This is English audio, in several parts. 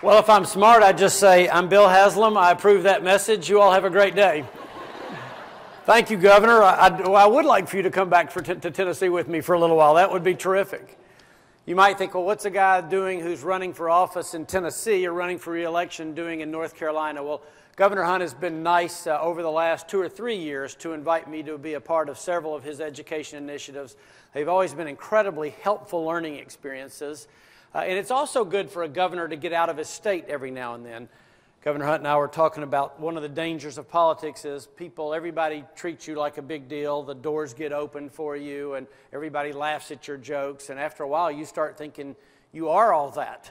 Well, if I'm smart, I'd just say, I'm Bill Haslam. I approve that message. You all have a great day. Thank you, Governor. I would like for you to come back to Tennessee with me for a little while. That would be terrific. You might think, well, what's a guy doing who's running for office in Tennessee or running for re-election doing in North Carolina? Well, Governor Hunt has been nice over the last 2 or 3 years to invite me to be a part of several of his education initiatives. They've always been incredibly helpful learning experiences. And it's also good for a governor to get out of his state every now and then. Governor Hunt and I were talking about one of the dangers of politics is everybody treats you like a big deal. The doors get open for you and everybody laughs at your jokes. And after a while, you start thinking you are all that.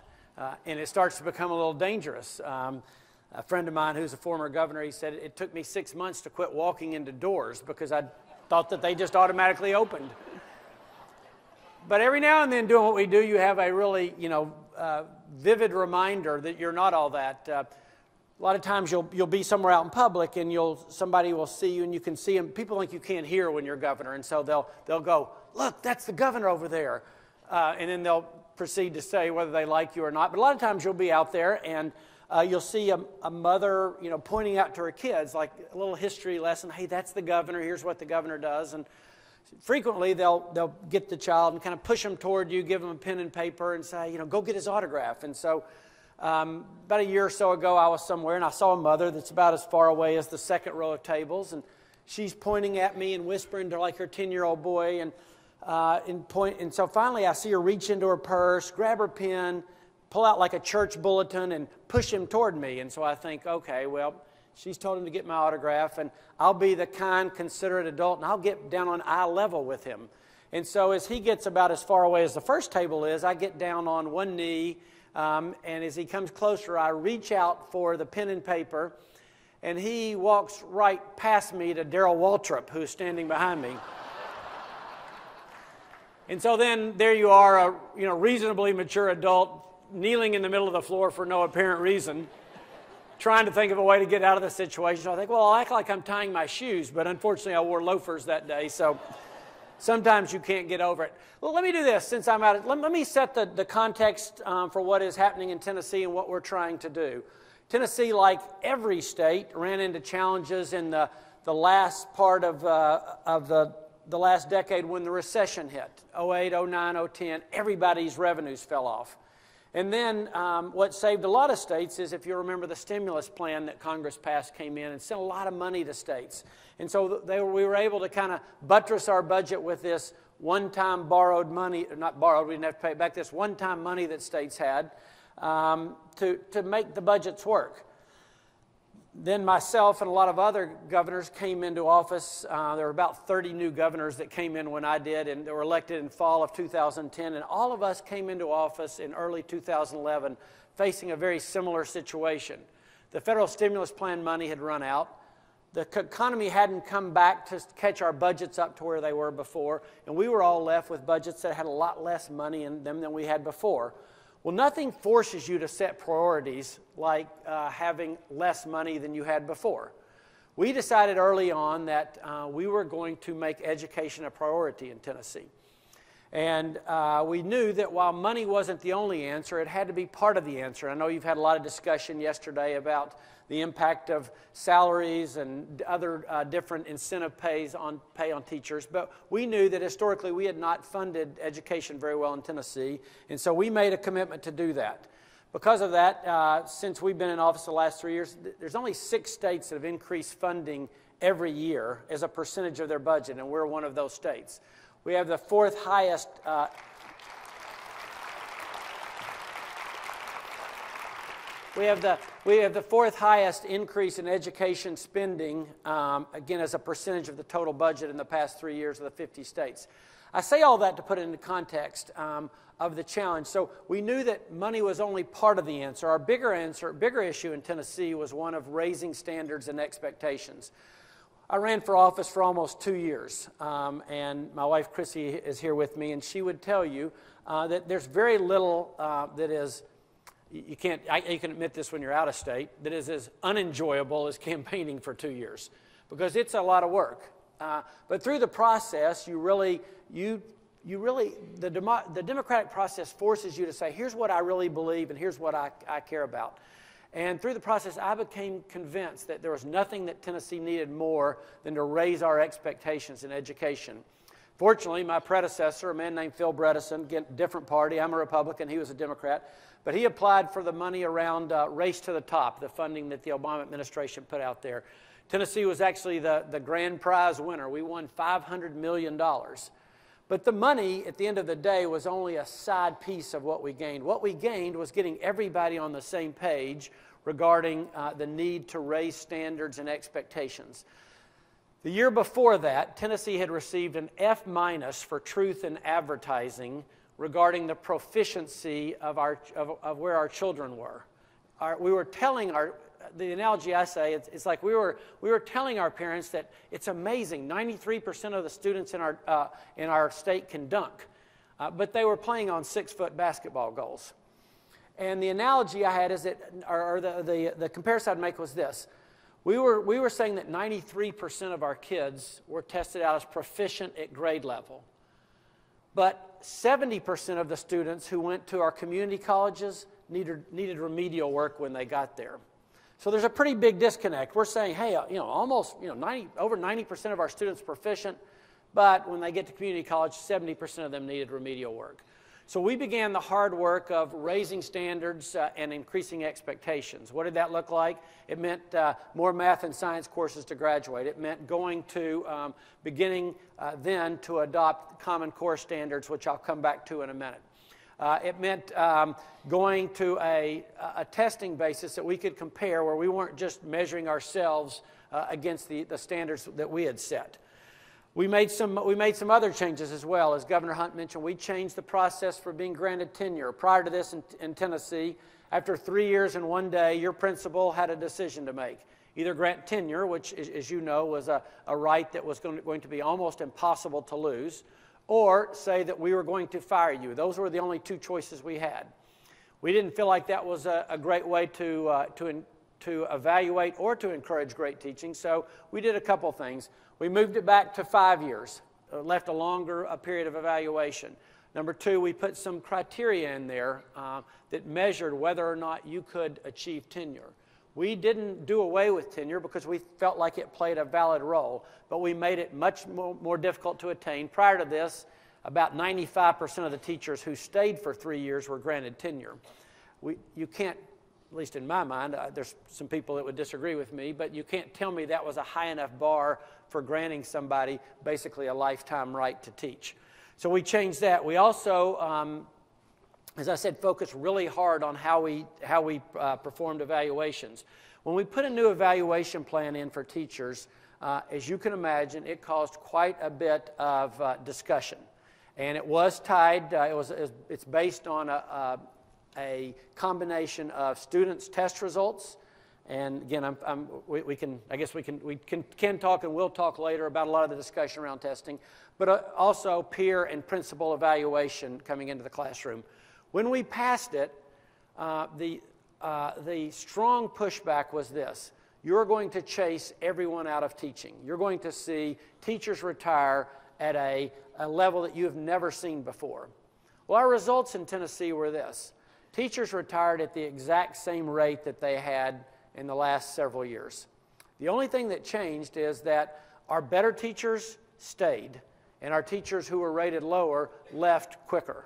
And it starts to become a little dangerous. A friend of mine who's a former governor, he said, it took me 6 months to quit walking into doors because I thought that they just automatically opened. But every now and then doing what we do, you have a really, vivid reminder that you're not all that. A lot of times you'll be somewhere out in public and somebody will see you and you can see them. People think you can't hear when you're governor, and so they'll go, look, that's the governor over there. And then they'll proceed to say whether they like you or not. But a lot of times you'll be out there and you'll see a mother, pointing out to her kids, like a little history lesson. Hey, that's the governor. Here's what the governor does. And frequently, they'll get the child and kind of push them toward you, give them a pen and paper, and say, go get his autograph. And so, about a year or so ago, I was somewhere and I saw a mother that's about as far away as the second row of tables, and she's pointing at me and whispering to like her 10-year-old boy, and so finally, I see her reach into her purse, grab her pen, pull out like a church bulletin, and push him toward me. And so I think, okay, well, she's told him to get my autograph, and I'll be the kind, considerate adult, and I'll get down on eye level with him. And so as he gets about as far away as the first table is, I get down on one knee, and as he comes closer, I reach out for the pen and paper, and he walks right past me to Darrell Waltrip, who's standing behind me. And so then there you are, a reasonably mature adult, kneeling in the middle of the floor for no apparent reason, trying to think of a way to get out of the situation. So I think, well, I'll act like I'm tying my shoes, but unfortunately I wore loafers that day, so sometimes you can't get over it. Well, let me do this since I'm out. Let me set the context for what is happening in Tennessee and what we're trying to do. Tennessee, like every state, ran into challenges in the last part of the last decade when the recession hit. 08, 09, 010, everybody's revenues fell off. And then what saved a lot of states is, if you remember, the stimulus plan that Congress passed came in and sent a lot of money to states. And so we were able to kind of buttress our budget with this one-time borrowed money, not borrowed, we didn't have to pay it back, this one-time money that states had to make the budgets work. Then myself and a lot of other governors came into office. There were about 30 new governors that came in when I did, and they were elected in fall of 2010. And all of us came into office in early 2011 facing a very similar situation. The federal stimulus plan money had run out. The economy hadn't come back to catch our budgets up to where they were before. And we were all left with budgets that had a lot less money in them than we had before. Well, nothing forces you to set priorities like having less money than you had before. We decided early on that we were going to make education a priority in Tennessee. And we knew that while money wasn't the only answer, it had to be part of the answer. I know you've had a lot of discussion yesterday about the impact of salaries and other different incentive pay on teachers. But we knew that historically we had not funded education very well in Tennessee, and so we made a commitment to do that. Because of that, since we've been in office the last 3 years, there's only 6 states that have increased funding every year as a percentage of their budget, and we're one of those states. We have the 4th highest We have the 4th highest increase in education spending, again, as a percentage of the total budget in the past 3 years of the 50 states. I say all that to put it into context of the challenge. So we knew that money was only part of the answer. Our bigger issue in Tennessee was one of raising standards and expectations. I ran for office for almost 2 years, and my wife Chrissy is here with me, and she would tell you that there's very little that is, you can admit this when you're out of state, that is as unenjoyable as campaigning for 2 years, because it's a lot of work. But through the process, you the democratic process forces you to say, here's what I really believe and here's what I care about. And through the process, I became convinced that there was nothing that Tennessee needed more than to raise our expectations in education. Fortunately, my predecessor, a man named Phil Bredesen, again, different party, I'm a Republican, he was a Democrat, but he applied for the money around Race to the Top, the funding that the Obama administration put out there. Tennessee was actually the grand prize winner. We won $500 million. But the money, at the end of the day, was only a side piece of what we gained. What we gained was getting everybody on the same page regarding the need to raise standards and expectations. The year before that, Tennessee had received an F- for truth in advertising regarding the proficiency of where our children were. We were telling the analogy I say, it's like we were telling our parents that it's amazing, 93% of the students in our state can dunk, but they were playing on 6-foot basketball goals. And the analogy I had is that, or the comparison I'd make was this. We were saying that 93% of our kids were tested out as proficient at grade level, but 70% of the students who went to our community colleges needed remedial work when they got there. So there's a pretty big disconnect. We're saying, hey, over 90% of our students proficient, but when they get to community college, 70% of them needed remedial work. So we began the hard work of raising standards and increasing expectations. What did that look like? It meant more math and science courses to graduate. It meant going to, beginning then to adopt Common Core standards, which I'll come back to in a minute. It meant going to a testing basis that we could compare, where we weren't just measuring ourselves against the standards that we had set. We made some other changes as well. As Governor Hunt mentioned, we changed the process for being granted tenure. Prior to this in Tennessee, after 3 years and 1 day, your principal had a decision to make. Either grant tenure, which, as you know, was a right that was going to be almost impossible to lose, or say that we were going to fire you. Those were the only two choices we had. We didn't feel like that was a great way to evaluate or to encourage great teaching, so we did a couple things. We moved it back to 5 years, left a longer period of evaluation. Number two, we put some criteria in there that measured whether or not you could achieve tenure. We didn't do away with tenure because we felt like it played a valid role, but we made it much more difficult to attain. Prior to this, about 95% of the teachers who stayed for 3 years were granted tenure. You can't, at least in my mind, there's some people that would disagree with me, but you can't tell me that was a high enough bar for granting somebody basically a lifetime right to teach. So we changed that. We also, as I said, focused really hard on how we performed evaluations. When we put a new evaluation plan in for teachers, as you can imagine, it caused quite a bit of discussion. And it was tied, it's based on a combination of students' test results. And again, we can talk and we'll talk later about a lot of the discussion around testing, but also peer and principal evaluation coming into the classroom. When we passed it, the strong pushback was this: you're going to chase everyone out of teaching. You're going to see teachers retire at a level that you have never seen before. Well, our results in Tennessee were this: teachers retired at the exact same rate that they had in the last several years. The only thing that changed is that our better teachers stayed, and our teachers who were rated lower left quicker.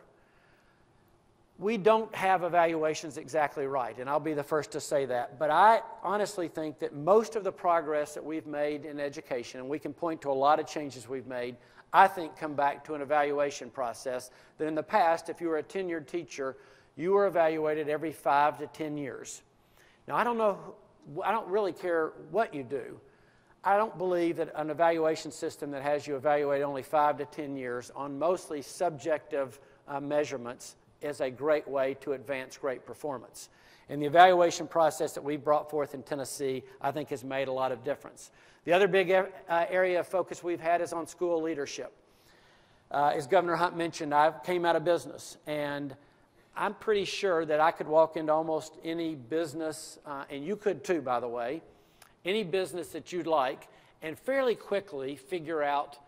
We don't have evaluations exactly right, and I'll be the first to say that, but I honestly think that most of the progress that we've made in education, and we can point to a lot of changes we've made, I think come back to an evaluation process that in the past, if you were a tenured teacher, you were evaluated every 5 to 10 years. Now, I don't really care what you do. I don't believe that an evaluation system that has you evaluate only 5 to 10 years on mostly subjective measurements is a great way to advance great performance. And the evaluation process that we brought forth in Tennessee, I think, has made a lot of difference. The other big area of focus we've had is on school leadership. As Governor Hunt mentioned, I came out of business, and I'm pretty sure that I could walk into almost any business, and you could too, by the way, any business that you'd like, and fairly quickly figure out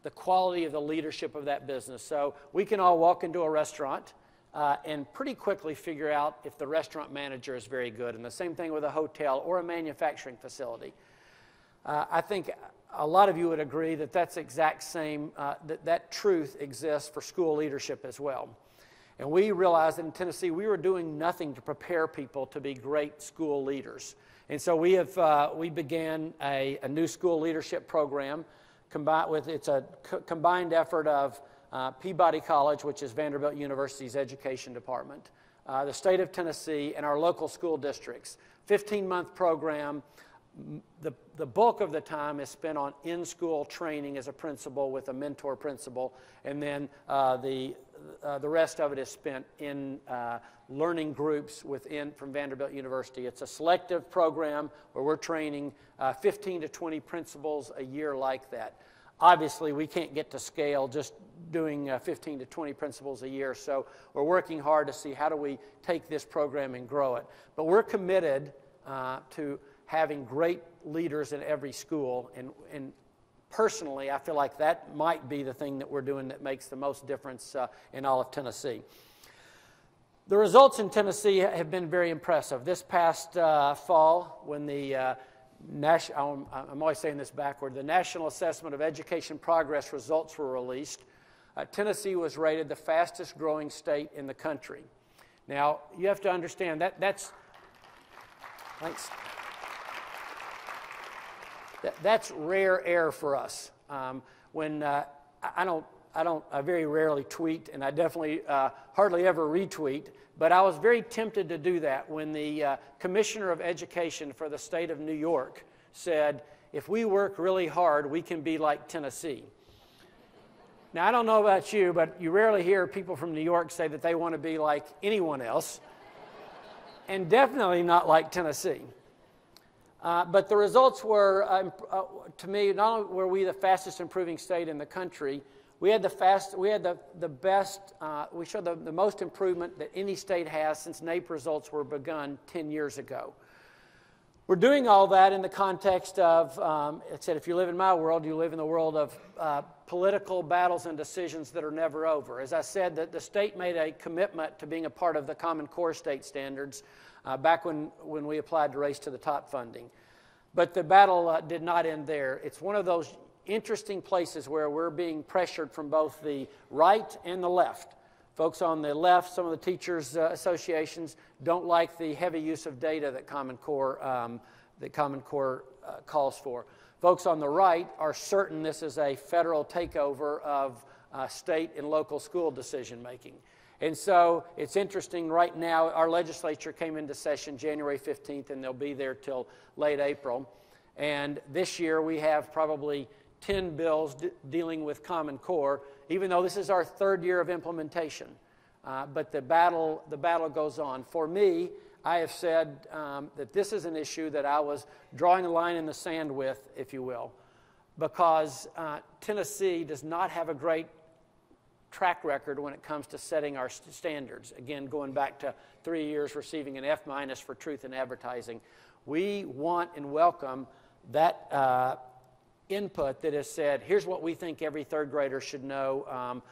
the quality of the leadership of that business. So we can all walk into a restaurant and pretty quickly figure out if the restaurant manager is very good. And the same thing with a hotel or a manufacturing facility. I think a lot of you would agree that that's exact same, that truth exists for school leadership as well. And we realized that in Tennessee we were doing nothing to prepare people to be great school leaders. And so we began a new school leadership program. It's a combined effort of Peabody College, which is Vanderbilt University's education department, the state of Tennessee, and our local school districts. 15-month program. The bulk of the time is spent on in-school training as a principal with a mentor principal, and then the rest of it is spent in learning groups from Vanderbilt University. It's a selective program where we're training 15 to 20 principals a year like that. Obviously, we can't get to scale just doing 15 to 20 principals a year, so we're working hard to see how do we take this program and grow it. But we're committed to having great leaders in every school, and personally, I feel like that might be the thing that we're doing that makes the most difference in all of Tennessee. The results in Tennessee have been very impressive. This past fall, when the I'm always saying this backward, the National Assessment of Education Progress results were released, Tennessee was rated the fastest growing state in the country. Now, you have to understand that's rare air for us. When I very rarely tweet, and I definitely hardly ever retweet, but I was very tempted to do that when the Commissioner of Education for the state of New York said, if we work really hard, we can be like Tennessee. Now, I don't know about you, but you rarely hear people from New York say that they want to be like anyone else, and definitely not like Tennessee. But the results were, to me, not only were we the fastest improving state in the country, we showed the most improvement that any state has since NAEP results were begun 10 years ago. We're doing all that in the context of, it said, if you live in my world, you live in the world of political battles and decisions that are never over. As I said, the state made a commitment to being a part of the Common Core state standards back when we applied to Race to the Top funding. But the battle did not end there. It's one of those interesting places where we're being pressured from both the right and the left. Folks on the left, some of the teachers' associations, don't like the heavy use of data that Common Core calls for. Folks on the right are certain this is a federal takeover of state and local school decision making. And so it's interesting right now, our legislature came into session January 15th, and they'll be there till late April. And this year we have probably 10 bills dealing with Common Core, even though this is our third year of implementation. But the battle goes on. For me, I have said that this is an issue that I was drawing a line in the sand with, if you will, because Tennessee does not have a great track record when it comes to setting our standards. Again, going back to 3 years receiving an F- for truth in advertising. We want and welcome that input that has said, here's what we think every third grader should know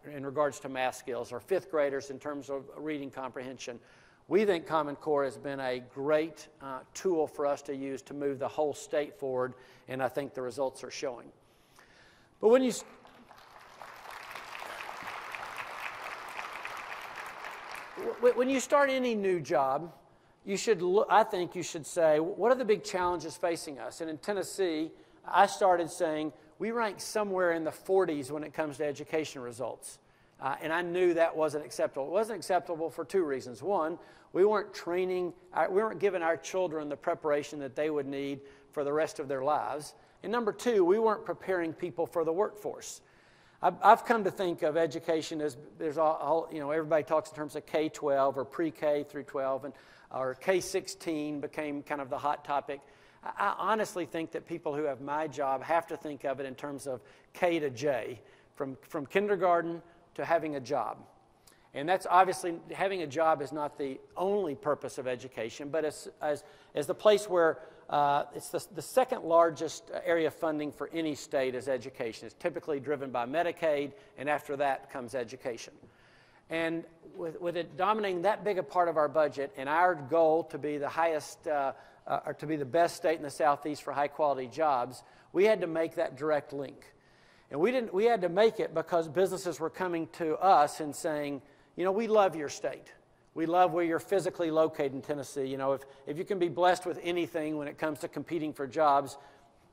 in regards to math skills, or fifth graders in terms of reading comprehension. We think Common Core has been a great tool for us to use to move the whole state forward, and I think the results are showing. But when you start any new job, I think you should say, what are the big challenges facing us? And in Tennessee, I started saying, we rank somewhere in the 40s when it comes to education results. And I knew that wasn't acceptable. It wasn't acceptable for two reasons. One, we weren't giving our children the preparation that they would need for the rest of their lives. And number two, we weren't preparing people for the workforce. I've come to think of education as everybody talks in terms of K-12 or pre-K through 12, or K-16 became kind of the hot topic. I honestly think that people who have my job have to think of it in terms of K to J, from kindergarten to having a job. And that's obviously, having a job is not the only purpose of education, but as the place where it's the second largest area of funding for any state is education. It's typically driven by Medicaid, and after that comes education. And with it dominating that big a part of our budget, and our goal to be the highest, or to be the best state in the Southeast for high-quality jobs, we had to make that direct link. And we had to make it because businesses were coming to us and saying, you know, we love your state. We love where you're physically located in Tennessee. You know, if you can be blessed with anything when it comes to competing for jobs,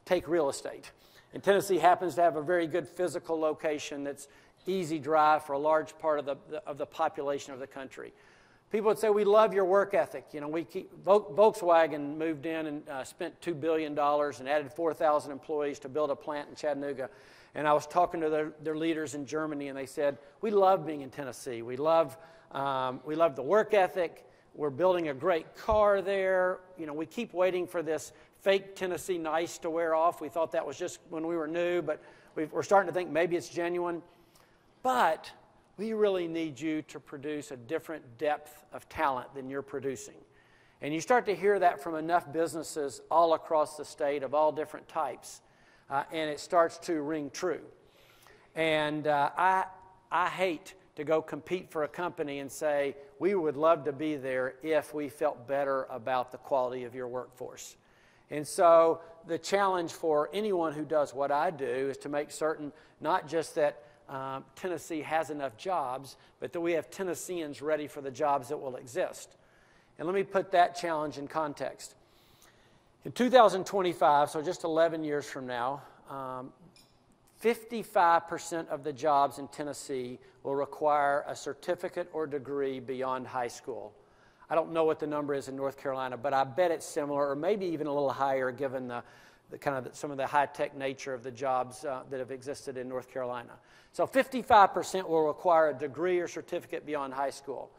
take real estate. And Tennessee happens to have a very good physical location that's easy drive for a large part of the population of the country. People would say, we love your work ethic. You know, Volkswagen moved in and spent $2 billion and added 4,000 employees to build a plant in Chattanooga. And I was talking to their leaders in Germany, and they said, we love being in Tennessee. We love the work ethic. We're building a great car there. You know, we keep waiting for this fake Tennessee nice to wear off. We thought that was just when we were new, but we're starting to think maybe it's genuine. But we really need you to produce a different depth of talent than you're producing. And you start to hear that from enough businesses all across the state of all different types, and it starts to ring true. And I hate to go compete for a company and say, we would love to be there if we felt better about the quality of your workforce. And so the challenge for anyone who does what I do is to make certain not just that Tennessee has enough jobs, but that we have Tennesseans ready for the jobs that will exist. And let me put that challenge in context. In 2025, so just 11 years from now, 55% of the jobs in Tennessee will require a certificate or degree beyond high school. I don't know what the number is in North Carolina, but I bet it's similar or maybe even a little higher given some of the high-tech nature of the jobs that have existed in North Carolina. So 55% will require a degree or certificate beyond high school.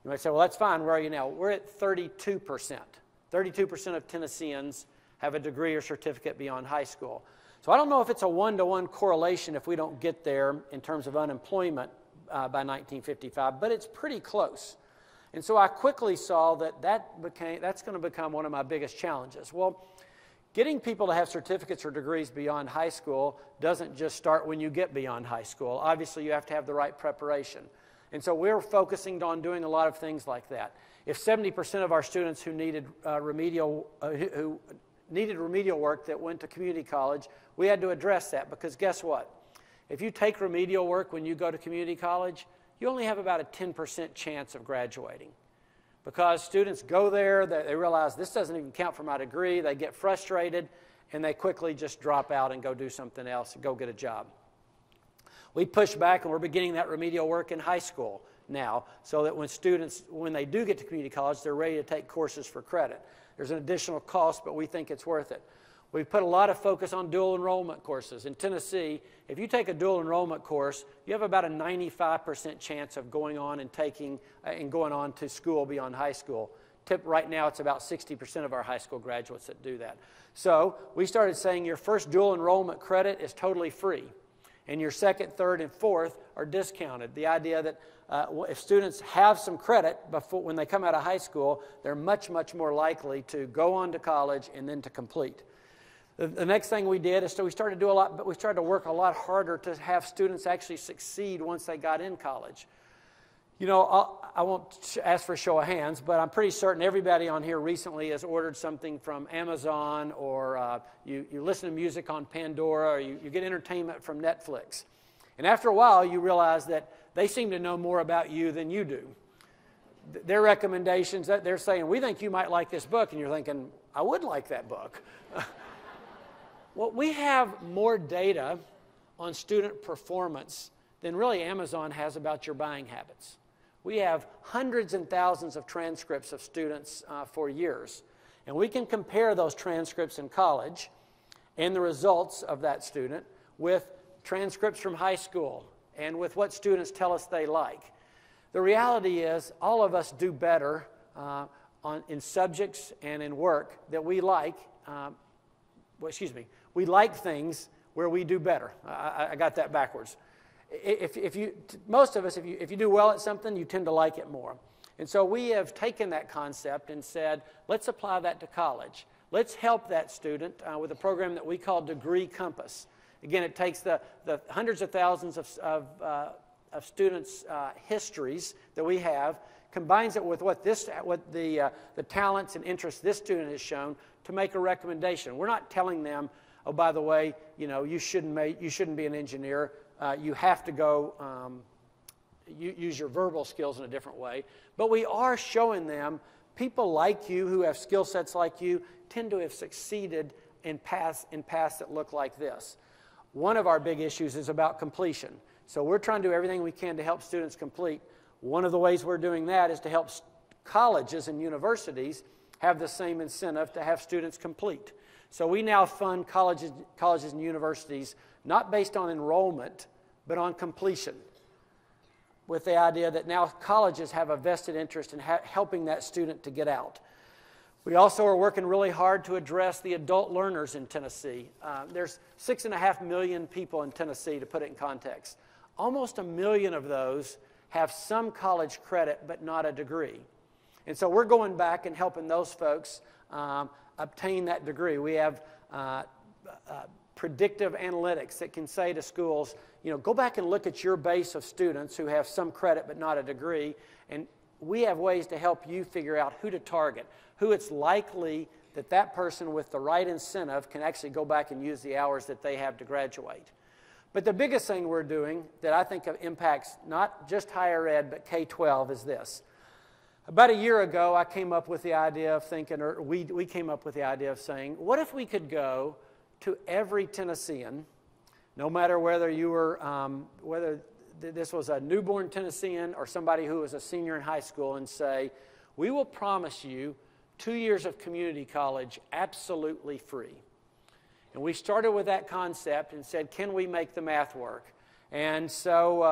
You might say, well, that's fine. Where are you now? We're at 32%. 32% of Tennesseans have a degree or certificate beyond high school. So I don't know if it's a one-to-one correlation if we don't get there in terms of unemployment by 1955, but it's pretty close. And so I quickly saw that's going to become one of my biggest challenges. Well, getting people to have certificates or degrees beyond high school doesn't just start when you get beyond high school. Obviously, you have to have the right preparation. And so we're focusing on doing a lot of things like that. If 70% of our students who needed remedial work that went to community college, we had to address that because guess what? If you take remedial work when you go to community college, you only have about a 10% chance of graduating. Because students go there, they realize this doesn't even count for my degree, they get frustrated, and they quickly just drop out and go do something else and go get a job. We push back, and we're beginning that remedial work in high school now, so that when they do get to community college, they're ready to take courses for credit. There's an additional cost, but we think it's worth it. We've put a lot of focus on dual enrollment courses. In Tennessee, if you take a dual enrollment course, you have about a 95% chance of going on to school beyond high school. Right now, it's about 60% of our high school graduates that do that. So we started saying your first dual enrollment credit is totally free, and your second, third, and fourth are discounted. The idea that if students have some credit when they come out of high school, they're much, much more likely to go on to college and then to complete. The next thing we did is we started to work a lot harder to have students actually succeed once they got in college. You know, I won't ask for a show of hands, but I'm pretty certain everybody on here recently has ordered something from Amazon, or you listen to music on Pandora, or you get entertainment from Netflix. And after a while, you realize that they seem to know more about you than you do. Their recommendations, they're saying, we think you might like this book, and you're thinking, I would like that book. Well, we have more data on student performance than really Amazon has about your buying habits. We have hundreds and thousands of transcripts of students for years, and we can compare those transcripts in college and the results of that student with transcripts from high school and with what students tell us they like. The reality is all of us do better in subjects and in work that we like. We like things where we do better. I got that backwards. Most of us, if you do well at something, you tend to like it more. And so we have taken that concept and said, let's apply that to college. Let's help that student with a program that we call Degree Compass. Again, it takes the hundreds of thousands of students' histories that we have, combines it with what the talents and interests this student has shown to make a recommendation. We're not telling them, oh, by the way, you shouldn't be an engineer. You have to go use your verbal skills in a different way. But we are showing them people like you who have skill sets like you tend to have succeeded in paths that look like this. One of our big issues is about completion. So we're trying to do everything we can to help students complete. One of the ways we're doing that is to help colleges and universities have the same incentive to have students complete. So we now fund colleges and universities not based on enrollment, but on completion, with the idea that now colleges have a vested interest in helping that student to get out. We also are working really hard to address the adult learners in Tennessee. There's 6.5 million people in Tennessee, to put it in context. Almost 1 million of those have some college credit but not a degree. And so we're going back and helping those folks obtain that degree. We have predictive analytics that can say to schools, go back and look at your base of students who have some credit but not a degree, and we have ways to help you figure out who to target, who it's likely that person with the right incentive can actually go back and use the hours that they have to graduate. But the biggest thing we're doing that I think impacts not just higher ed but K-12 is this. About a year ago, I came up with the idea of thinking, or we came up with the idea of saying, what if we could go to every Tennessean, no matter whether you were, whether this was a newborn Tennessean or somebody who was a senior in high school, and say, we will promise you 2 years of community college absolutely free. And we started with that concept and said, can we make the math work? And so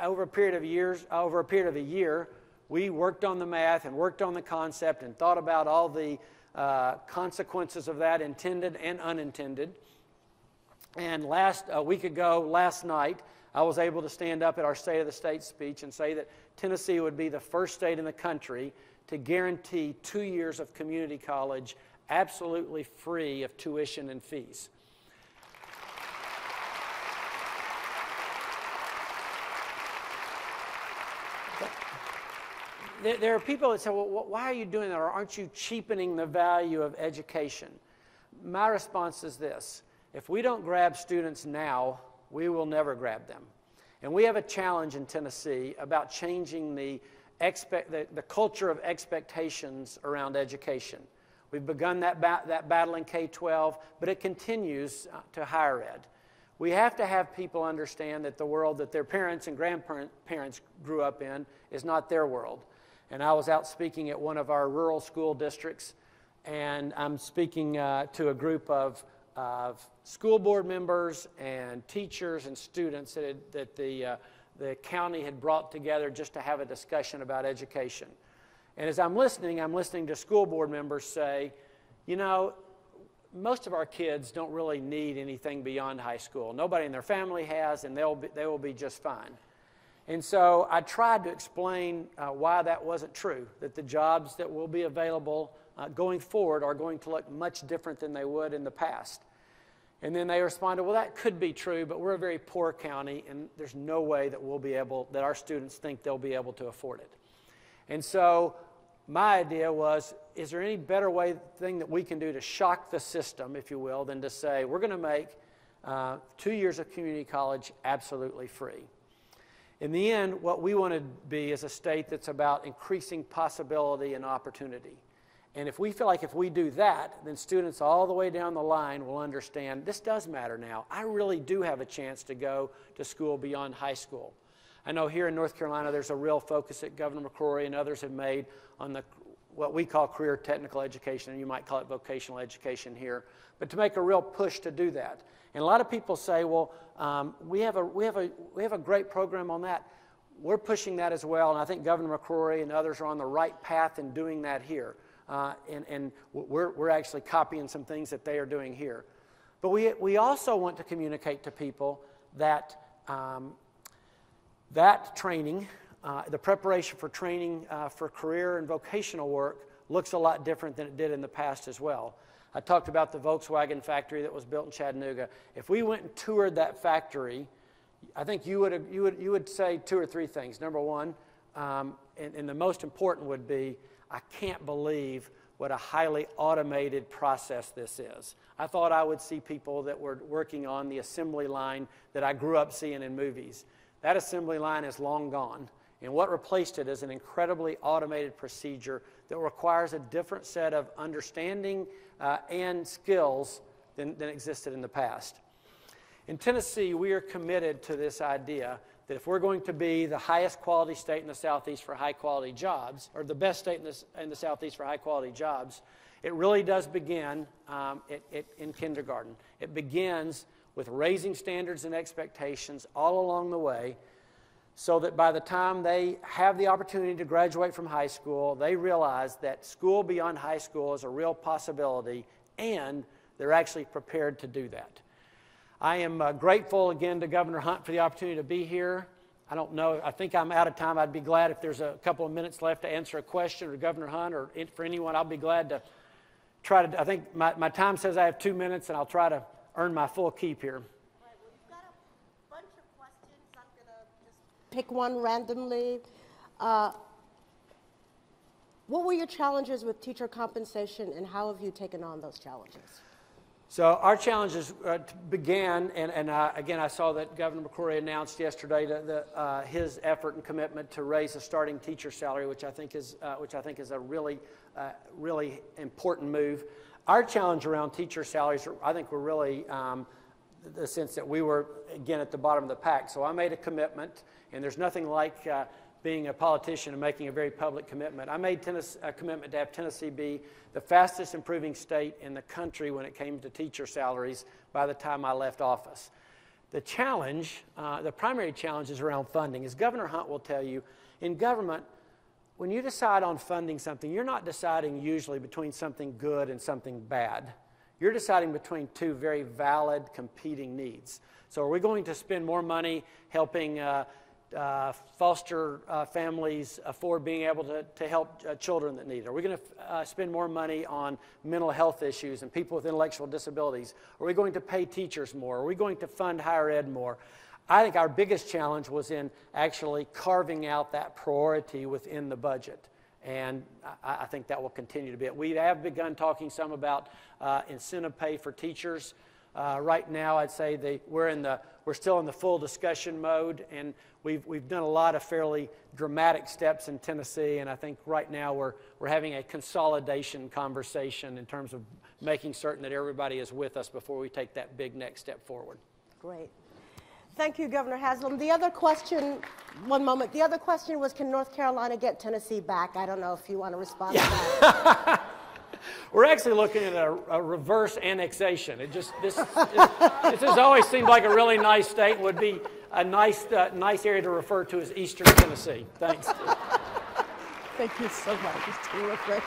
over a period of a year, we worked on the math and worked on the concept and thought about all the consequences of that, intended and unintended. And a week ago, last night, I was able to stand up at our State of the State speech and say that Tennessee would be the first state in the country to guarantee 2 years of community college absolutely free of tuition and fees. There are people that say, well, why are you doing that? Or aren't you cheapening the value of education? My response is this. If we don't grab students now, we will never grab them. And we have a challenge in Tennessee about changing the culture of expectations around education. We've begun that battle in K-12, but it continues to higher ed. We have to have people understand that the world that their parents and grandparents grew up in is not their world. And I was out speaking at one of our rural school districts, and I'm speaking to a group of school board members and teachers and students that the county had brought together just to have a discussion about education. And as I'm listening to school board members say, most of our kids don't really need anything beyond high school. Nobody in their family has, and they will be just fine. And so I tried to explain why that wasn't true, that the jobs that will be available going forward are going to look much different than they would in the past. And then they responded, well, that could be true, but we're a very poor county, and there's no way that our students think they'll be able to afford it. And so my idea was, is there any better thing that we can do to shock the system, if you will, than to say, we're going to make 2 years of community college absolutely free. In the end, what we want to be is a state that's about increasing possibility and opportunity. And if we feel like if we do that, then students all the way down the line will understand this does matter now. I really do have a chance to go to school beyond high school. I know here in North Carolina there's a real focus that Governor McCrory and others have made on what we call career technical education, and you might call it vocational education here, but to make a real push to do that. And a lot of people say, well, we have a great program on that. We're pushing that as well, and I think Governor McCrory and others are on the right path in doing that here. And we're actually copying some things that they are doing here. But we also want to communicate to people that that training, the preparation for training for career and vocational work looks a lot different than it did in the past as well. I talked about the Volkswagen factory that was built in Chattanooga. If we went and toured that factory, I think you would say 2 or 3 things. Number one, and the most important would be, I can't believe what a highly automated process this is. I thought I would see people that were working on the assembly line that I grew up seeing in movies. That assembly line is long gone, and what replaced it is an incredibly automated procedure that requires a different set of understanding and skills than existed in the past. In Tennessee, we are committed to this idea that if we're going to be the highest quality state in the Southeast for high quality jobs, or the best state in the Southeast for high quality jobs, it really does begin in kindergarten. It begins with raising standards and expectations all along the way, so that by the time they have the opportunity to graduate from high school, they realize that school beyond high school is a real possibility, and they're actually prepared to do that. I am grateful again to Governor Hunt for the opportunity to be here. I don't know, I think I'm out of time. I'd be glad if there's a couple of minutes left to answer a question, or Governor Hunt, or for anyone. I'll be glad to try to, I think my time says I have 2 minutes, and I'll try to earn my full keep here. All right, well, you've got a bunch of questions. I'm going to just pick one randomly. What were your challenges with teacher compensation, and how have you taken on those challenges? So our challenges began, and again, I saw that Governor McCrory announced yesterday his effort and commitment to raise the starting teacher salary, which I think is a really important move. Our challenge around teacher salaries, I think, were really the sense that we were again at the bottom of the pack. So I made a commitment, and there's nothing like being a politician and making a very public commitment. I made a commitment to have Tennessee be the fastest improving state in the country when it came to teacher salaries by the time I left office. The challenge, the primary challenge is around funding. As Governor Hunt will tell you, in government, when you decide on funding something, you're not deciding usually between something good and something bad. You're deciding between 2 very valid competing needs. So are we going to spend more money helping foster families afford being able to help children that need it? Are we going to spend more money on mental health issues and people with intellectual disabilities? Are we going to pay teachers more? Are we going to fund higher ed more? I think our biggest challenge was in actually carving out that priority within the budget, and I think that will continue to be it. We have begun talking some about incentive pay for teachers. Right now, I'd say we're still in the full discussion mode, and we've done a lot of fairly dramatic steps in Tennessee, and I think right now we're having a consolidation conversation in terms of making certain that everybody is with us before we take that big next step forward. Great. Thank you, Governor Haslam. The other question, one moment, the other question was, can North Carolina get Tennessee back? I don't know if you want to respond to that. We're actually looking at a reverse annexation. This has always seemed like a really nice state and would be a nice area to refer to as Eastern Tennessee. Thanks. Thank you so much. It's terrific.